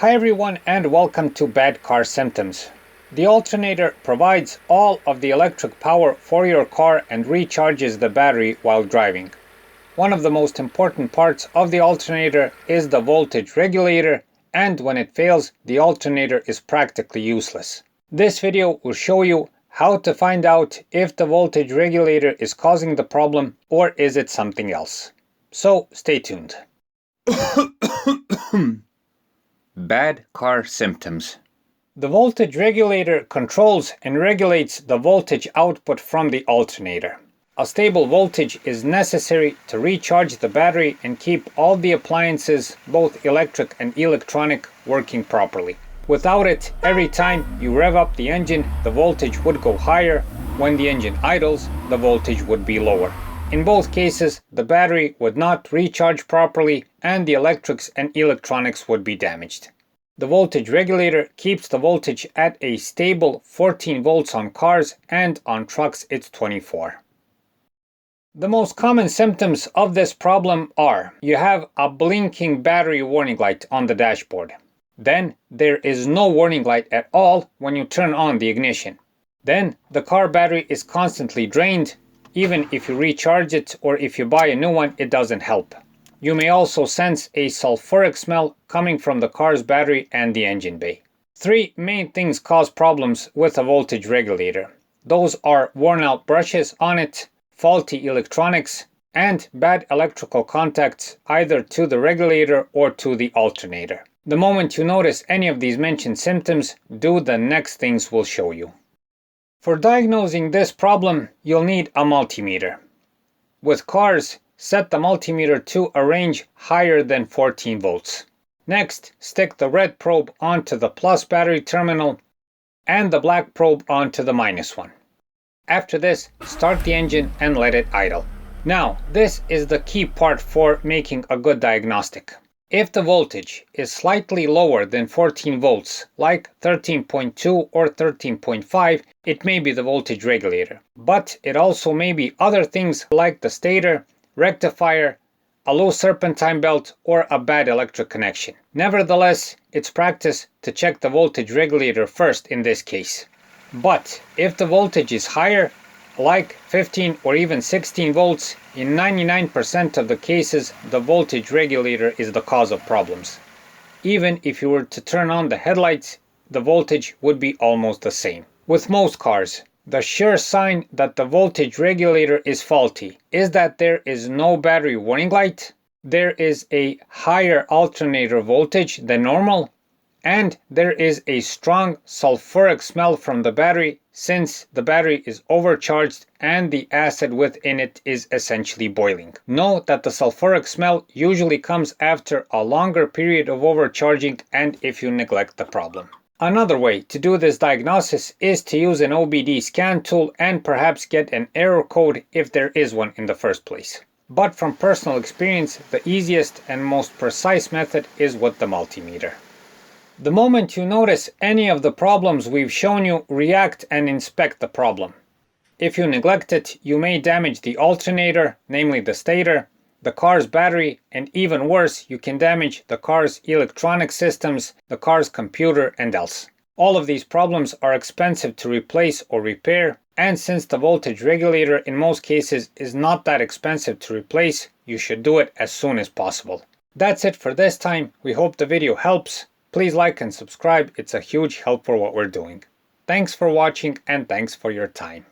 Hi everyone and welcome to Bad Car Symptoms. The alternator provides all of the electric power for your car and recharges the battery while driving. One of the most important parts of the alternator is the voltage regulator, and when it fails, the alternator is practically useless. This video will show you how to find out if the voltage regulator is causing the problem or is it something else. So stay tuned. Bad car symptoms. The voltage regulator controls and regulates the voltage output from the alternator. A stable voltage is necessary to recharge the battery and keep all the appliances, both electric and electronic, working properly. Without it, every time you rev up the engine, the voltage would go higher. When the engine idles, the voltage would be lower. In both cases, the battery would not recharge properly and the electrics and electronics would be damaged. The voltage regulator keeps the voltage at a stable 14 volts on cars, and on trucks it's 24. The most common symptoms of this problem are: you have a blinking battery warning light on the dashboard. Then there is no warning light at all when you turn on the ignition. Then the car battery is constantly drained. Even if you recharge it or if you buy a new one, it doesn't help. You may also sense a sulfuric smell coming from the car's battery and the engine bay. Three main things cause problems with a voltage regulator. Those are worn out brushes on it, faulty electronics, and bad electrical contacts either to the regulator or to the alternator. The moment you notice any of these mentioned symptoms, do the next things we'll show you. For diagnosing this problem, you'll need a multimeter. With cars, set the multimeter to a range higher than 14 volts. Next, stick the red probe onto the plus battery terminal and the black probe onto the minus one. After this, start the engine and let it idle. Now, this is the key part for making a good diagnostic. If the voltage is slightly lower than 14 volts, like 13.2 or 13.5, it may be the voltage regulator. But it also may be other things like the stator, rectifier, a low serpentine belt, or a bad electric connection. Nevertheless, it's practice to check the voltage regulator first in this case. But if the voltage is higher, like 15 or even 16 volts, in 99% of the cases, the voltage regulator is the cause of problems. Even if you were to turn on the headlights, the voltage would be almost the same. With most cars, the sure sign that the voltage regulator is faulty is that there is no battery warning light, there is a higher alternator voltage than normal, and there is a strong sulfuric smell from the battery since the battery is overcharged and the acid within it is essentially boiling. Note that the sulfuric smell usually comes after a longer period of overcharging and if you neglect the problem. Another way to do this diagnosis is to use an OBD scan tool and perhaps get an error code if there is one in the first place. But from personal experience, the easiest and most precise method is with the multimeter. The moment you notice any of the problems we've shown you, react and inspect the problem. If you neglect it, you may damage the alternator, namely the stator, the car's battery, and even worse, you can damage the car's electronic systems, the car's computer, and else. All of these problems are expensive to replace or repair, and since the voltage regulator in most cases is not that expensive to replace, you should do it as soon as possible. That's it for this time. We hope the video helps. Please like and subscribe, it's a huge help for what we're doing. Thanks for watching and thanks for your time.